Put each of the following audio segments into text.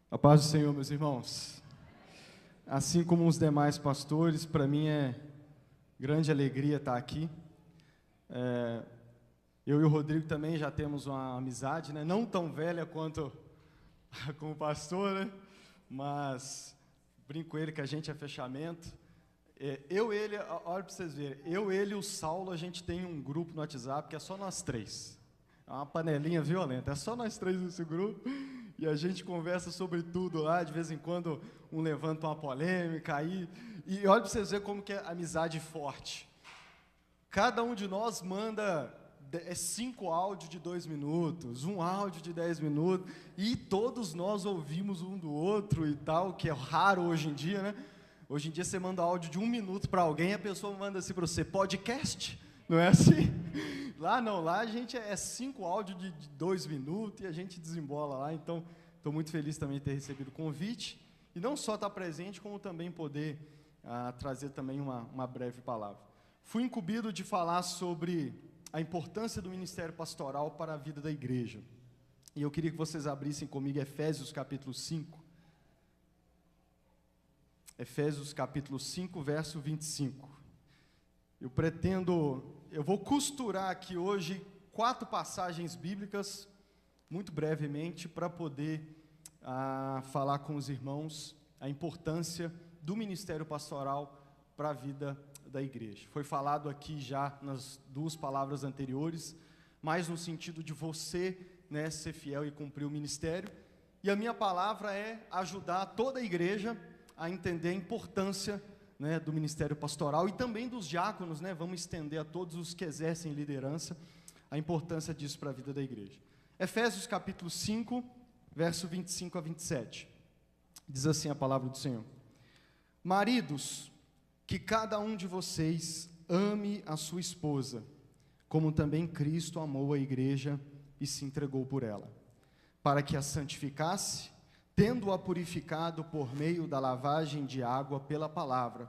A paz do Senhor, meus irmãos. Assim como os demais pastores, para mim é grande alegria estar aqui. Eu e o Rodrigo também já temos uma amizade, né? Não tão velha quanto com o pastor, né? Mas brinco com ele que a gente é fechamento. Ele, olha para vocês verem, ele e o Saulo, a gente tem um grupo no WhatsApp que é só nós três. É uma panelinha violenta, é só nós três nesse grupo. E a gente conversa sobre tudo lá, de vez em quando um levanta uma polêmica aí. E olha para vocês verem como que é amizade forte. Cada um de nós manda 5 áudios de 2 minutos, um áudio de 10 minutos, e todos nós ouvimos um do outro e tal, que é raro hoje em dia, né? Hoje em dia você manda áudio de 1 minuto para alguém, a pessoa manda assim para você, podcast? Não é assim? Lá não, lá a gente é 5 áudios de 2 minutos e a gente desembola lá, então estou muito feliz também de ter recebido o convite, e não só estar presente, como também poder trazer também uma breve palavra. Fui incumbido de falar sobre a importância do ministério pastoral para a vida da igreja, e eu queria que vocês abrissem comigo Efésios capítulo 5, Efésios capítulo 5, verso 25. Eu vou costurar aqui hoje 4 passagens bíblicas, muito brevemente, para poder falar com os irmãos a importância do ministério pastoral para a vida da igreja. Foi falado aqui já nas 2 palavras anteriores, mas no sentido de você, né, ser fiel e cumprir o ministério, e a minha palavra é ajudar toda a igreja a entender a importância, né, do ministério pastoral e também dos diáconos, né, vamos estender a todos os que exercem liderança, a importância disso para a vida da igreja. Efésios capítulo 5, verso 25 a 27, diz assim a palavra do Senhor: Maridos, que cada um de vocês ame a sua esposa, como também Cristo amou a igreja e se entregou por ela, para que a santificasse, tendo-a purificado por meio da lavagem de água pela palavra,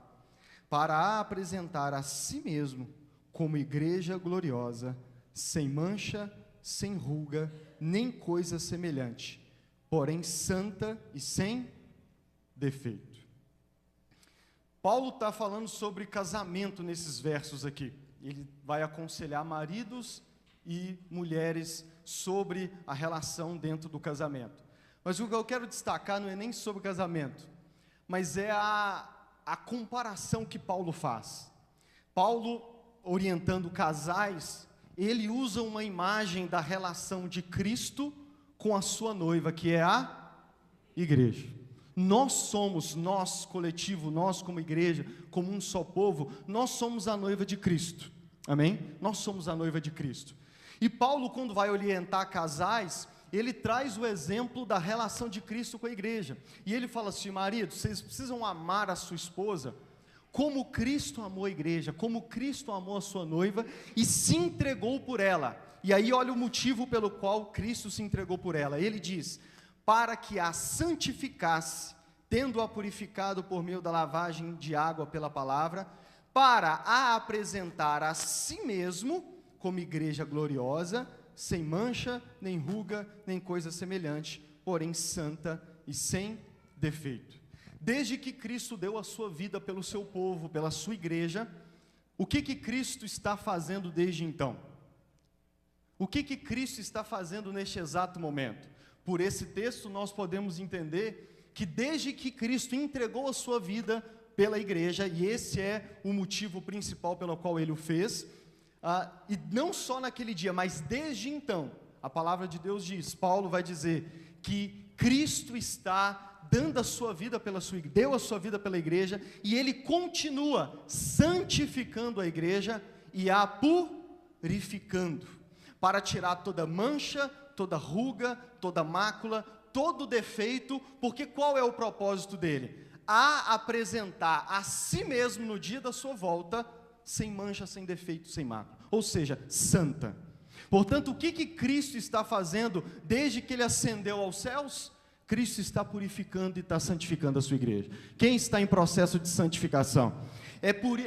para a apresentar a si mesmo como igreja gloriosa, sem mancha, sem ruga, nem coisa semelhante, porém santa e sem defeito. Paulo está falando sobre casamento nesses versos aqui. Ele vai aconselhar maridos e mulheres sobre a relação dentro do casamento. Mas o que eu quero destacar não é nem sobre o casamento, mas é a comparação que Paulo faz. Paulo, orientando casais, ele usa uma imagem da relação de Cristo com a sua noiva, que é a igreja. Nós coletivo, nós como igreja, como um só povo, nós somos a noiva de Cristo, amém? Nós somos a noiva de Cristo. E Paulo, quando vai orientar casais, ele traz o exemplo da relação de Cristo com a igreja, e ele fala assim: marido, vocês precisam amar a sua esposa, como Cristo amou a igreja, como Cristo amou a sua noiva, e se entregou por ela. E aí olha o motivo pelo qual Cristo se entregou por ela, ele diz: para que a santificasse, tendo-a purificado por meio da lavagem de água pela palavra, para a apresentar a si mesmo, como igreja gloriosa, sem mancha, nem ruga, nem coisa semelhante, porém santa e sem defeito. Desde que Cristo deu a sua vida pelo seu povo, pela sua igreja, o que Cristo está fazendo desde então? O que Cristo está fazendo neste exato momento? Por esse texto nós podemos entender que desde que Cristo entregou a sua vida pela igreja, e esse é o motivo principal pelo qual Ele o fez, e não só naquele dia, mas desde então, a palavra de Deus diz, Paulo vai dizer que Cristo está dando a sua vida deu a sua vida pela igreja, e Ele continua santificando a igreja e a purificando, para tirar toda mancha, toda ruga, toda mácula, todo defeito, porque qual é o propósito dele? A apresentar a si mesmo no dia da sua volta, sem mancha, sem defeito, sem mácula, ou seja, santa. Portanto, o que Cristo está fazendo desde que Ele ascendeu aos céus? Cristo está purificando e está santificando a sua igreja. Quem está em processo de santificação?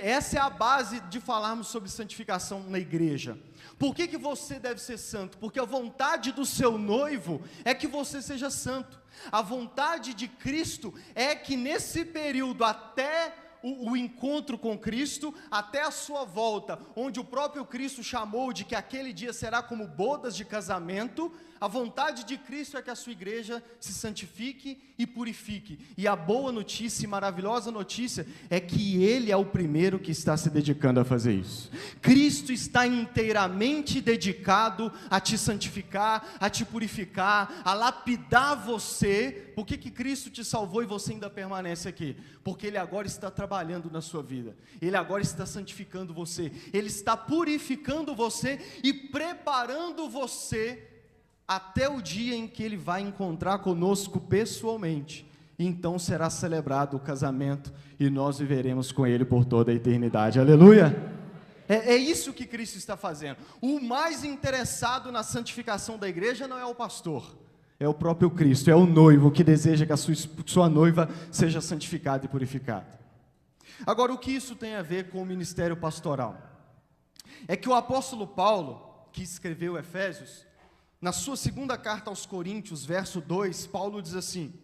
Essa é a base de falarmos sobre santificação na igreja. Por que você deve ser santo? Porque a vontade do seu noivo é que você seja santo. A vontade de Cristo é que nesse período até o encontro com Cristo, até a sua volta, onde o próprio Cristo chamou de que aquele dia será como bodas de casamento, a vontade de Cristo é que a sua igreja se santifique e purifique. E a boa notícia e maravilhosa notícia é que Ele é o primeiro que está se dedicando a fazer isso. Cristo está inteiramente dedicado a te santificar, a te purificar, a lapidar você. Por que Cristo te salvou e você ainda permanece aqui? Porque Ele agora está trabalhando na sua vida. Ele agora está santificando você. Ele está purificando você e preparando você até o dia em que Ele vai encontrar conosco pessoalmente, e então será celebrado o casamento, e nós viveremos com Ele por toda a eternidade, aleluia! É isso que Cristo está fazendo. O mais interessado na santificação da igreja não é o pastor, é o próprio Cristo, é o noivo que deseja que a sua noiva seja santificada e purificada. Agora, o que isso tem a ver com o ministério pastoral? É que o apóstolo Paulo, que escreveu Efésios, na sua segunda carta aos Coríntios, verso 2, Paulo diz assim,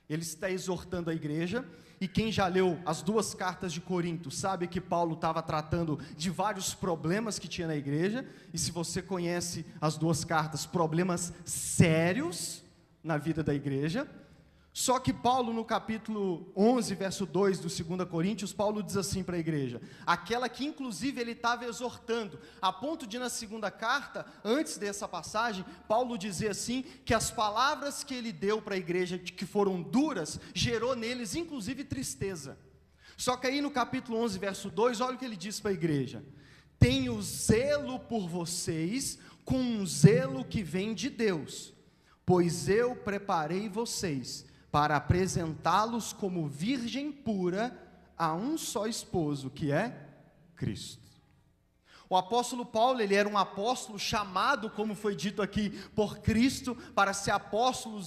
ele está exortando a igreja, e quem já leu as duas cartas de Corinto, sabe que Paulo estava tratando de vários problemas que tinha na igreja, e se você conhece as duas cartas, problemas sérios na vida da igreja. Só que Paulo, no capítulo 11, verso 2 do 2 Coríntios, Paulo diz assim para a igreja, aquela que inclusive ele estava exortando, a ponto de na segunda carta, antes dessa passagem, Paulo dizer assim, que as palavras que ele deu para a igreja, que foram duras, gerou neles inclusive tristeza. Só que aí no capítulo 11, verso 2, olha o que ele diz para a igreja, tenho zelo por vocês, com um zelo que vem de Deus, pois eu preparei vocês, para apresentá-los como virgem pura a um só esposo, que é Cristo. O apóstolo Paulo, ele era um apóstolo chamado, como foi dito aqui, por Cristo, para ser apóstolo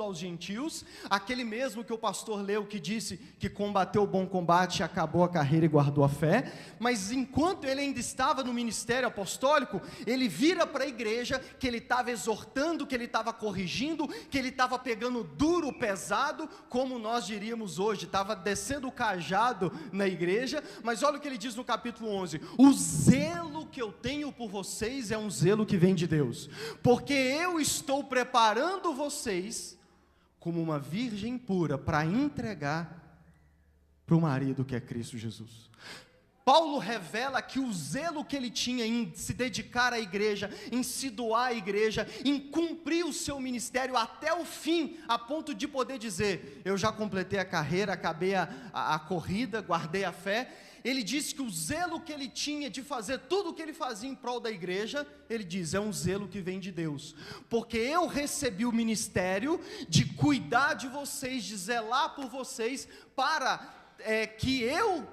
aos gentios, aquele mesmo que o pastor leu, que disse que combateu o bom combate, acabou a carreira e guardou a fé, mas enquanto ele ainda estava no ministério apostólico, ele vira para a igreja, que ele estava exortando, que ele estava corrigindo, que ele estava pegando duro, pesado, como nós diríamos hoje, estava descendo o cajado na igreja, mas olha o que ele diz no capítulo 11, o zelo que eu tenho por vocês é um zelo que vem de Deus, porque eu estou preparando vocês como uma virgem pura para entregar para o marido que é Cristo Jesus. Paulo revela que o zelo que ele tinha em se dedicar à igreja, em se doar à igreja, em cumprir o seu ministério até o fim, a ponto de poder dizer, eu já completei a carreira, acabei a corrida, guardei a fé. Ele disse que o zelo que ele tinha de fazer tudo o que ele fazia em prol da igreja, ele diz, é um zelo que vem de Deus, porque eu recebi o ministério de cuidar de vocês, de zelar por vocês, para que eu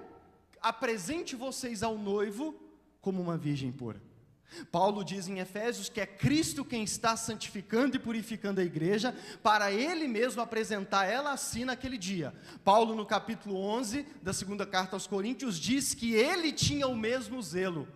apresente vocês ao noivo como uma virgem pura. Paulo diz em Efésios que é Cristo quem está santificando e purificando a igreja, para Ele mesmo apresentar ela assim naquele dia. Paulo no capítulo 11 da segunda carta aos Coríntios diz que Ele tinha o mesmo zelo,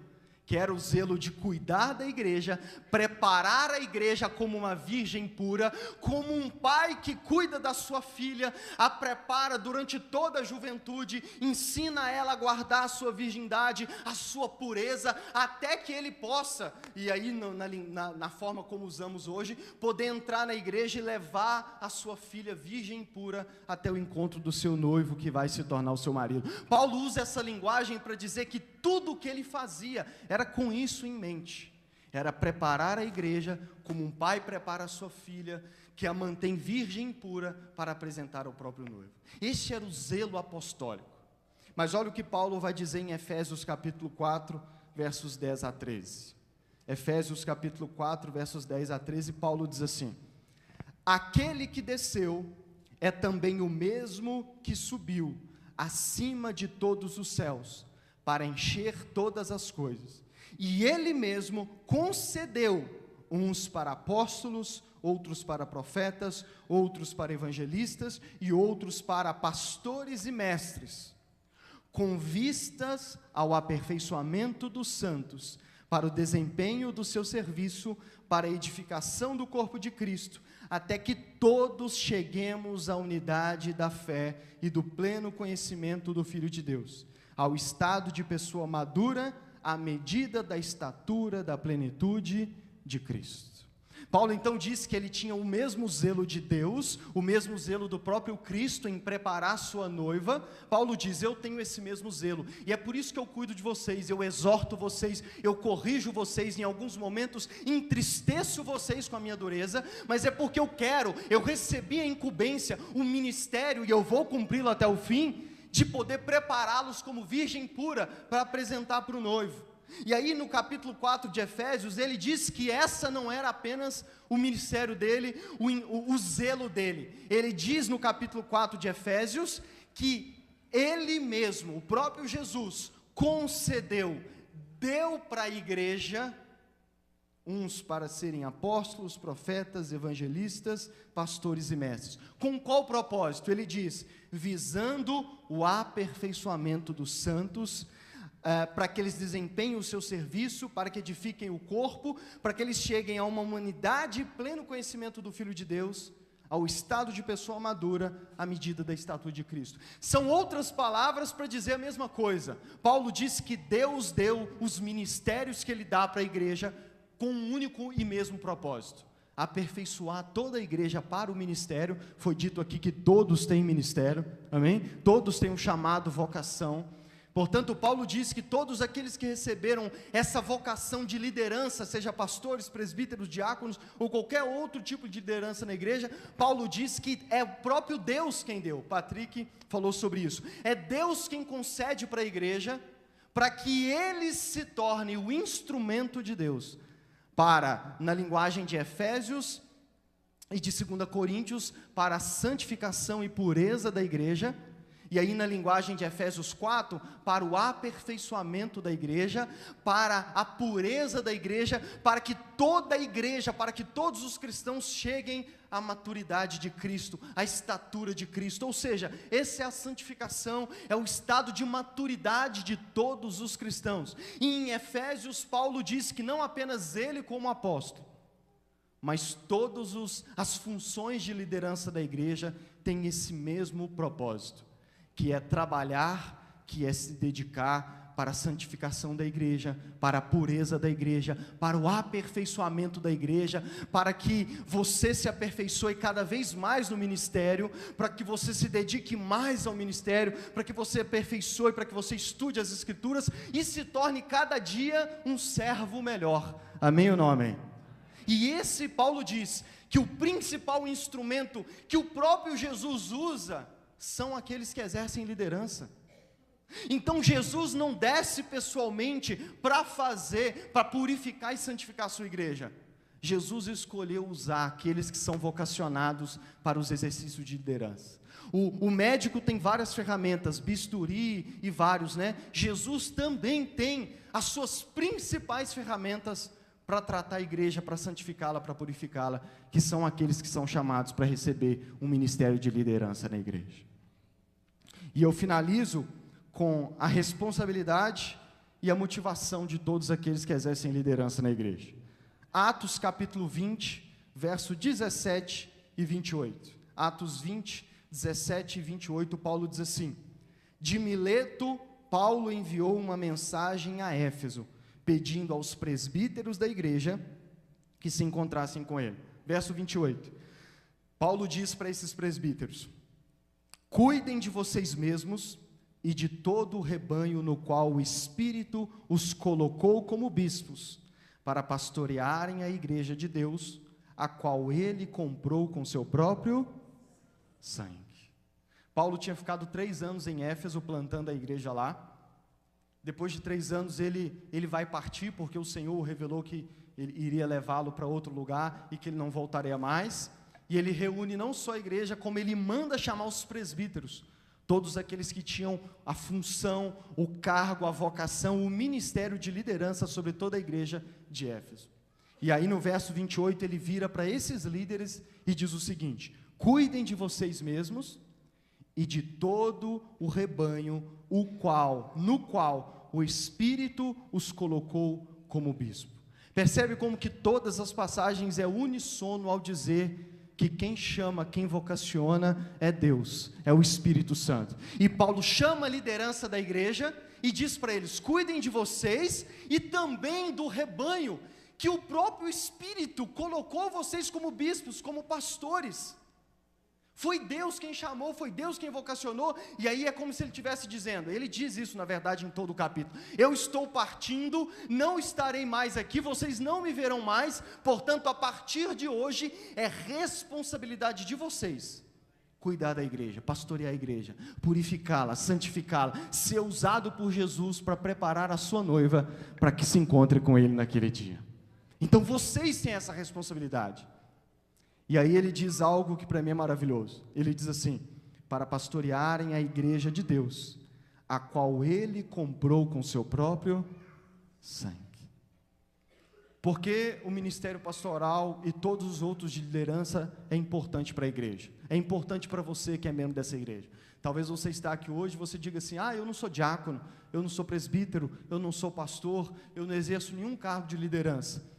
que era o zelo de cuidar da igreja, preparar a igreja como uma virgem pura, como um pai que cuida da sua filha, a prepara durante toda a juventude, ensina ela a guardar a sua virgindade, a sua pureza, até que ele possa, e aí na forma como usamos hoje, poder entrar na igreja e levar a sua filha virgem pura até o encontro do seu noivo, que vai se tornar o seu marido. Paulo usa essa linguagem para dizer que tudo o que ele fazia era com isso em mente, era preparar a igreja como um pai prepara a sua filha, que a mantém virgem pura para apresentar ao próprio noivo. Este era o zelo apostólico. Mas olha o que Paulo vai dizer em Efésios capítulo 4, versos 10 a 13. Efésios capítulo 4, versos 10 a 13, Paulo diz assim, aquele que desceu é também o mesmo que subiu acima de todos os céus, para encher todas as coisas. E Ele mesmo concedeu uns para apóstolos, outros para profetas, outros para evangelistas e outros para pastores e mestres, com vistas ao aperfeiçoamento dos santos, para o desempenho do seu serviço, para a edificação do corpo de Cristo, até que todos cheguemos à unidade da fé e do pleno conhecimento do Filho de Deus, ao estado de pessoa madura, à medida da estatura da plenitude de Cristo. Paulo então diz que ele tinha o mesmo zelo de Deus, o mesmo zelo do próprio Cristo em preparar sua noiva. Paulo diz: eu tenho esse mesmo zelo, e é por isso que eu cuido de vocês, eu exorto vocês, eu corrijo vocês, em alguns momentos entristeço vocês com a minha dureza, mas é porque eu recebi a incumbência, o ministério, e eu vou cumpri-lo até o fim, de poder prepará-los como virgem pura, para apresentar para o noivo. E aí no capítulo 4 de Efésios, ele diz que essa não era apenas o ministério dele, o zelo dele. Ele diz no capítulo 4 de Efésios, que ele mesmo, o próprio Jesus, deu para a igreja, uns para serem apóstolos, profetas, evangelistas, pastores e mestres. Com qual propósito? Ele diz: visando o aperfeiçoamento dos santos, para que eles desempenhem o seu serviço, para que edifiquem o corpo, para que eles cheguem a uma humanidade e pleno conhecimento do Filho de Deus, ao estado de pessoa madura, à medida da estatura de Cristo. São outras palavras para dizer a mesma coisa. Paulo disse que Deus deu os ministérios que Ele dá para a igreja, com um único e mesmo propósito: aperfeiçoar toda a igreja para o ministério. Foi dito aqui que todos têm ministério, amém? Todos têm um chamado, vocação. Portanto, Paulo diz que todos aqueles que receberam essa vocação de liderança, seja pastores, presbíteros, diáconos, ou qualquer outro tipo de liderança na igreja, Paulo diz que é o próprio Deus quem deu. Patrick falou sobre isso. É Deus quem concede para a igreja, para que eles se tornem o instrumento de Deus, para, na linguagem de Efésios e de 2 Coríntios, para a santificação e pureza da igreja. E aí na linguagem de Efésios 4, para o aperfeiçoamento da igreja, para a pureza da igreja, para que toda a igreja, para que todos os cristãos cheguem à maturidade de Cristo, à estatura de Cristo. Ou seja, essa é a santificação, é o estado de maturidade de todos os cristãos. E em Efésios, Paulo diz que não apenas ele como apóstolo, mas todas as funções de liderança da igreja têm esse mesmo propósito, que é trabalhar, que é se dedicar para a santificação da igreja, para a pureza da igreja, para o aperfeiçoamento da igreja, para que você se aperfeiçoe cada vez mais no ministério, para que você se dedique mais ao ministério, para que você aperfeiçoe, para que você estude as escrituras e se torne cada dia um servo melhor. Amém ou não amém? E esse Paulo diz que o principal instrumento que o próprio Jesus usa são aqueles que exercem liderança. Então Jesus não desce pessoalmente para purificar e santificar a sua igreja. Jesus escolheu usar aqueles que são vocacionados para os exercícios de liderança. O médico tem várias ferramentas, bisturi e vários, né? Jesus também tem as suas principais ferramentas para tratar a igreja, para santificá-la, para purificá-la, que são aqueles que são chamados para receber um ministério de liderança na igreja. E eu finalizo com a responsabilidade e a motivação de todos aqueles que exercem liderança na igreja. Atos capítulo 20, verso 17 e 28. Atos 20, 17 e 28, Paulo diz assim: de Mileto, Paulo enviou uma mensagem a Éfeso, pedindo aos presbíteros da igreja que se encontrassem com ele. Verso 28. Paulo diz para esses presbíteros: cuidem de vocês mesmos e de todo o rebanho no qual o Espírito os colocou como bispos, para pastorearem a igreja de Deus, a qual ele comprou com seu próprio sangue. Paulo tinha ficado 3 anos em Éfeso plantando a igreja lá. Depois de 3 anos ele vai partir, porque o Senhor revelou que ele iria levá-lo para outro lugar e que ele não voltaria mais. E ele reúne não só a igreja, como ele manda chamar os presbíteros, todos aqueles que tinham a função, o cargo, a vocação, o ministério de liderança sobre toda a igreja de Éfeso. E aí no verso 28 ele vira para esses líderes e diz o seguinte: cuidem de vocês mesmos e de todo o rebanho, no qual o Espírito os colocou como bispo. Percebe como que todas as passagens é uníssono ao dizer que quem chama, quem vocaciona é Deus, é o Espírito Santo. E Paulo chama a liderança da igreja e diz para eles: cuidem de vocês e também do rebanho, que o próprio Espírito colocou vocês como bispos, como pastores. Foi Deus quem chamou, foi Deus quem vocacionou. E aí é como se ele estivesse dizendo, ele diz isso na verdade em todo o capítulo: eu estou partindo, não estarei mais aqui, vocês não me verão mais, portanto a partir de hoje é responsabilidade de vocês cuidar da igreja, pastorear a igreja, purificá-la, santificá-la, ser usado por Jesus para preparar a sua noiva para que se encontre com ele naquele dia. Então vocês têm essa responsabilidade. E aí ele diz algo que para mim é maravilhoso. Ele diz assim: para pastorearem a igreja de Deus, a qual ele comprou com seu próprio sangue. Porque o ministério pastoral e todos os outros de liderança é importante para a igreja. É importante para você que é membro dessa igreja. Talvez você está aqui hoje e você diga assim: eu não sou diácono, eu não sou presbítero, eu não sou pastor, eu não exerço nenhum cargo de liderança.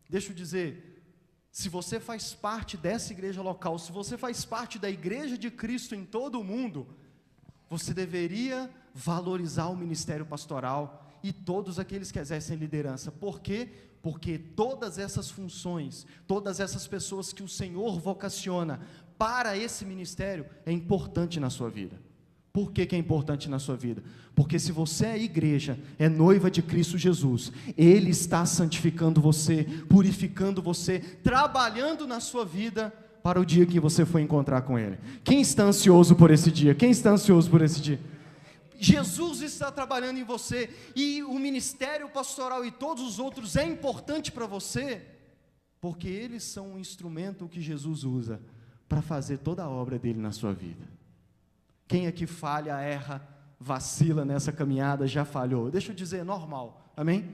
Deixa eu dizer, se você faz parte dessa igreja local, se você faz parte da igreja de Cristo em todo o mundo, você deveria valorizar o ministério pastoral e todos aqueles que exercem liderança. Por quê? Porque todas essas funções, todas essas pessoas que o Senhor vocaciona para esse ministério, é importante na sua vida. Por que que é importante na sua vida? Porque se você é igreja, é noiva de Cristo Jesus, Ele está santificando você, purificando você, trabalhando na sua vida para o dia que você for encontrar com Ele. Quem está ansioso por esse dia? Quem está ansioso por esse dia? Jesus está trabalhando em você, e o ministério pastoral e todos os outros é importante para você, porque eles são um instrumento que Jesus usa para fazer toda a obra dele na sua vida. Quem aqui falha, erra, vacila nessa caminhada, já falhou. Deixa eu dizer, é normal, amém?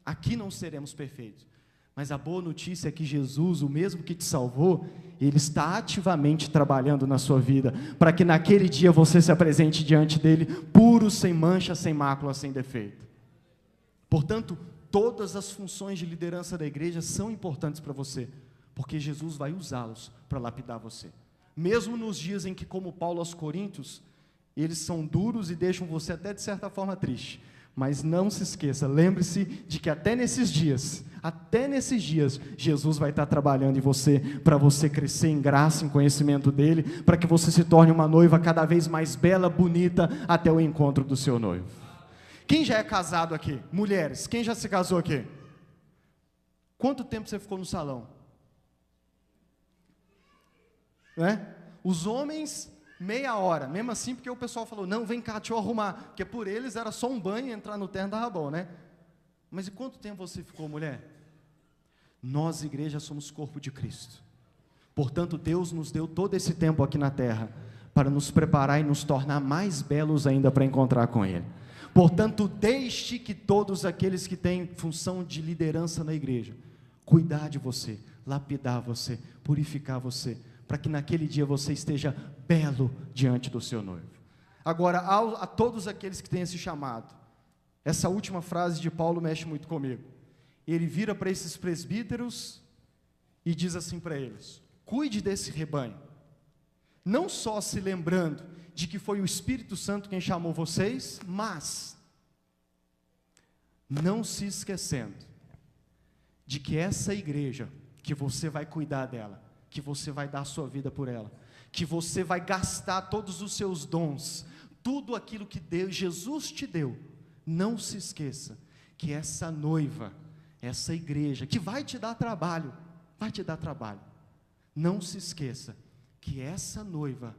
Aqui não seremos perfeitos, mas a boa notícia é que Jesus, o mesmo que te salvou, Ele está ativamente trabalhando na sua vida, para que naquele dia você se apresente diante dEle, puro, sem mancha, sem mácula, sem defeito. Portanto, todas as funções de liderança da igreja são importantes para você, porque Jesus vai usá-los para lapidar você. Mesmo nos dias em que, como Paulo aos Coríntios, eles são duros e deixam você até de certa forma triste, mas não se esqueça, lembre-se de que até nesses dias, Jesus vai estar trabalhando em você, para você crescer em graça, em conhecimento dEle, para que você se torne uma noiva cada vez mais bela, bonita, até o encontro do seu noivo. Quem já é casado aqui? Mulheres, quem já se casou aqui? Quanto tempo você ficou no salão? Os homens, meia hora, mesmo assim, porque o pessoal falou: não, vem cá, deixa eu arrumar, porque por eles era só um banho e entrar no terno dava bom, né? Mas e quanto tempo você ficou, mulher? Nós, igreja, somos corpo de Cristo, portanto Deus nos deu todo esse tempo aqui na terra, para nos preparar e nos tornar mais belos ainda para encontrar com Ele. Portanto, deixe que todos aqueles que têm função de liderança na igreja, cuidar de você, lapidar você, purificar você, para que naquele dia você esteja belo diante do seu noivo. Agora, a todos aqueles que têm esse chamado, essa última frase de Paulo mexe muito comigo. Ele vira para esses presbíteros e diz assim para eles: cuide desse rebanho, não só se lembrando de que foi o Espírito Santo quem chamou vocês, mas não se esquecendo de que essa igreja, que você vai cuidar dela, que você vai dar a sua vida por ela, que você vai gastar todos os seus dons, tudo aquilo que Jesus te deu. Não se esqueça que essa noiva, essa igreja, que vai te dar trabalho, não se esqueça que essa noiva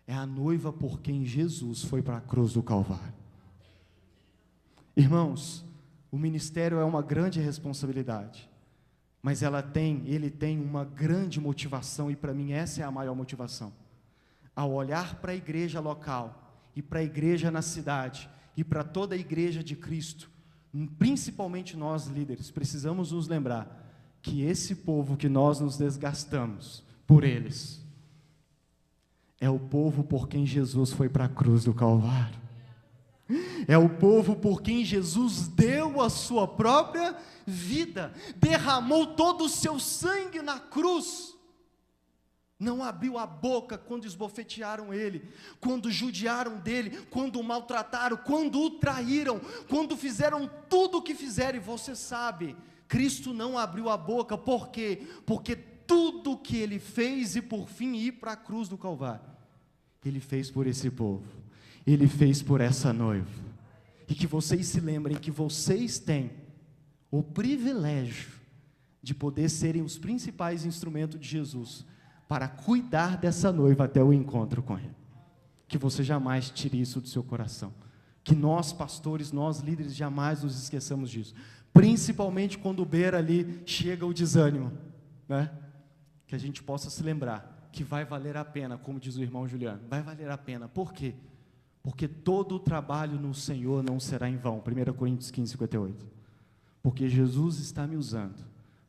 é a noiva por quem Jesus foi para a cruz do Calvário. Irmãos, o ministério é uma grande responsabilidade, mas ele tem uma grande motivação, e para mim essa é a maior motivação. Ao olhar para a igreja local, e para a igreja na cidade, e para toda a igreja de Cristo, principalmente nós líderes, precisamos nos lembrar que esse povo que nós nos desgastamos por eles, é o povo por quem Jesus foi para a cruz do Calvário. É o povo por quem Jesus deu a sua própria vida, derramou todo o seu sangue na cruz, não abriu a boca quando esbofetearam ele, quando judiaram dele, quando o maltrataram, quando o traíram, quando fizeram tudo o que fizeram. E você sabe, Cristo não abriu a boca, por quê? Porque tudo que ele fez, e por fim ir para a cruz do Calvário, ele fez por esse povo, ele fez por essa noiva. E que vocês se lembrem que vocês têm o privilégio de poder serem os principais instrumentos de Jesus para cuidar dessa noiva até o encontro com ele. Que você jamais tire isso do seu coração, que nós pastores, nós líderes, jamais nos esqueçamos disso, principalmente quando beira ali chega o desânimo, né? Que a gente possa se lembrar que vai valer a pena, como diz o irmão Juliano, vai valer a pena. Por quê? Porque todo o trabalho no Senhor não será em vão. 1 Coríntios 15, 58. Porque Jesus está me usando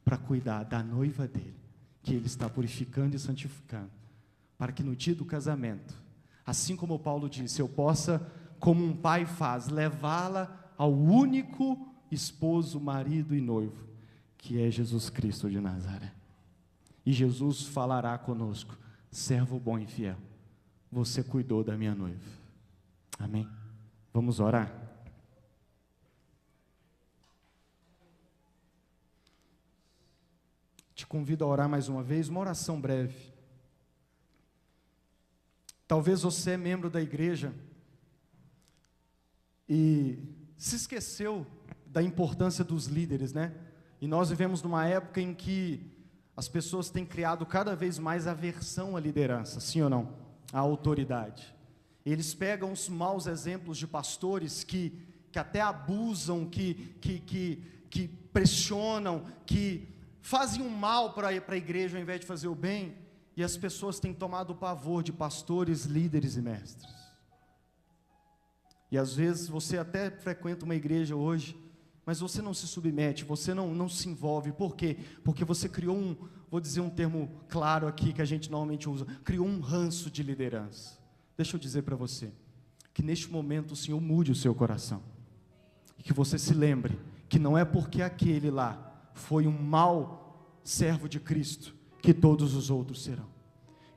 para cuidar da noiva dele, que ele está purificando e santificando, para que no dia do casamento, assim como Paulo disse, eu possa, como um pai faz, levá-la ao único esposo, marido e noivo, que é Jesus Cristo de Nazaré. E Jesus falará conosco: servo bom e fiel, você cuidou da minha noiva. Amém? Vamos orar? Te convido a orar mais uma vez, uma oração breve. Talvez você é membro da igreja e se esqueceu da importância dos líderes, né? E nós vivemos numa época em que as pessoas têm criado cada vez mais aversão à liderança, sim ou não? À autoridade. Eles pegam os maus exemplos de pastores que até abusam, que pressionam, que fazem um mal para a igreja ao invés de fazer o bem, e as pessoas têm tomado o pavor de pastores, líderes e mestres. E às vezes você até frequenta uma igreja hoje, mas você não se submete, você não se envolve. Por quê? Porque você criou vou dizer um termo claro aqui que a gente normalmente usa, criou um ranço de liderança. Deixa eu dizer para você, que neste momento o Senhor mude o seu coração, e que você se lembre, que não é porque aquele lá foi um mau servo de Cristo, que todos os outros serão.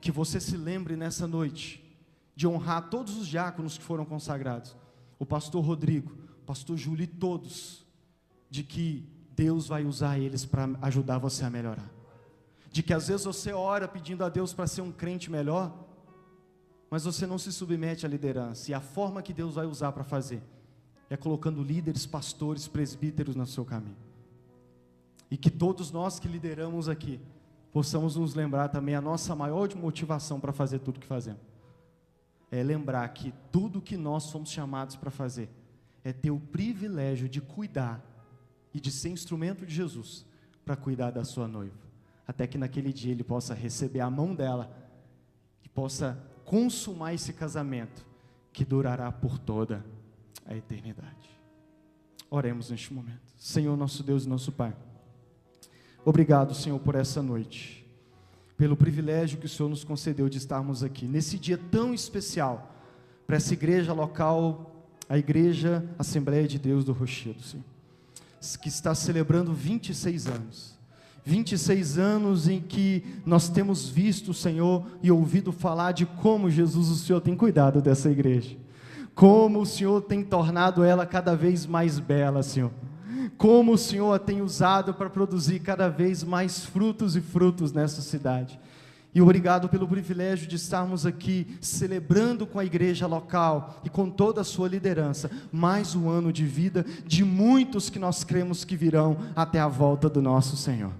Que você se lembre nessa noite, de honrar todos os diáconos que foram consagrados, o pastor Rodrigo, o pastor Júlio e todos, de que Deus vai usar eles para ajudar você a melhorar, de que às vezes você ora pedindo a Deus para ser um crente melhor, mas você não se submete à liderança, e a forma que Deus vai usar para fazer, é colocando líderes, pastores, presbíteros no seu caminho, e que todos nós que lideramos aqui, possamos nos lembrar também, a nossa maior motivação para fazer tudo que fazemos, é lembrar que tudo que nós fomos chamados para fazer, é ter o privilégio de cuidar, e de ser instrumento de Jesus, para cuidar da sua noiva, até que naquele dia ele possa receber a mão dela, e possa consumar esse casamento, que durará por toda a eternidade. Oremos neste momento. Senhor nosso Deus e nosso Pai, obrigado, Senhor, por essa noite, pelo privilégio que o Senhor nos concedeu de estarmos aqui, nesse dia tão especial, para essa igreja local, a Igreja Assembleia de Deus do Rochedo, Senhor, que está celebrando 26 anos, 26 anos em que nós temos visto, Senhor, e ouvido falar de como Jesus, o Senhor, tem cuidado dessa igreja, como o Senhor tem tornado ela cada vez mais bela, Senhor, como o Senhor a tem usado para produzir cada vez mais frutos e frutos nessa cidade. E obrigado pelo privilégio de estarmos aqui celebrando com a igreja local e com toda a sua liderança mais um ano de vida de muitos que nós cremos que virão até a volta do nosso Senhor.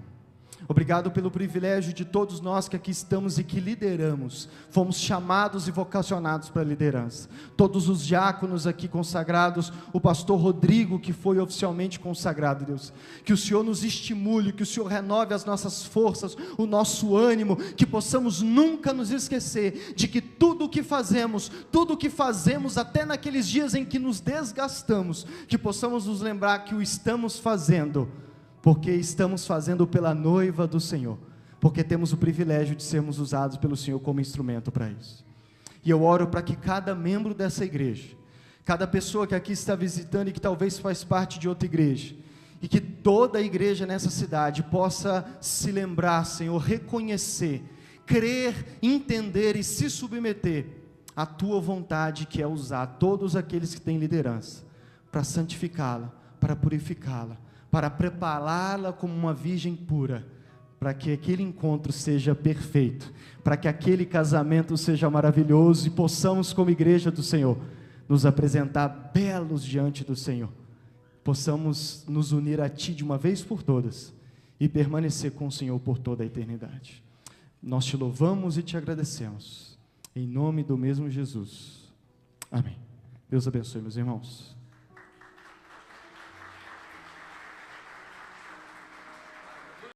Obrigado pelo privilégio de todos nós que aqui estamos e que lideramos, fomos chamados e vocacionados para a liderança. Todos os diáconos aqui consagrados, o pastor Rodrigo que foi oficialmente consagrado, Deus. Que o Senhor nos estimule, que o Senhor renove as nossas forças, o nosso ânimo, que possamos nunca nos esquecer de que tudo o que fazemos até naqueles dias em que nos desgastamos, que possamos nos lembrar que o estamos fazendo porque estamos fazendo pela noiva do Senhor, porque temos o privilégio de sermos usados pelo Senhor como instrumento para isso. E eu oro para que cada membro dessa igreja, cada pessoa que aqui está visitando e que talvez faz parte de outra igreja, e que toda a igreja nessa cidade possa se lembrar, Senhor, reconhecer, crer, entender e se submeter à tua vontade, que é usar todos aqueles que têm liderança, para santificá-la, para purificá-la, para prepará-la como uma virgem pura, para que aquele encontro seja perfeito, para que aquele casamento seja maravilhoso e possamos, como igreja do Senhor, nos apresentar belos diante do Senhor, possamos nos unir a Ti de uma vez por todas e permanecer com o Senhor por toda a eternidade. Nós Te louvamos e Te agradecemos, em nome do mesmo Jesus. Amém. Deus abençoe, meus irmãos.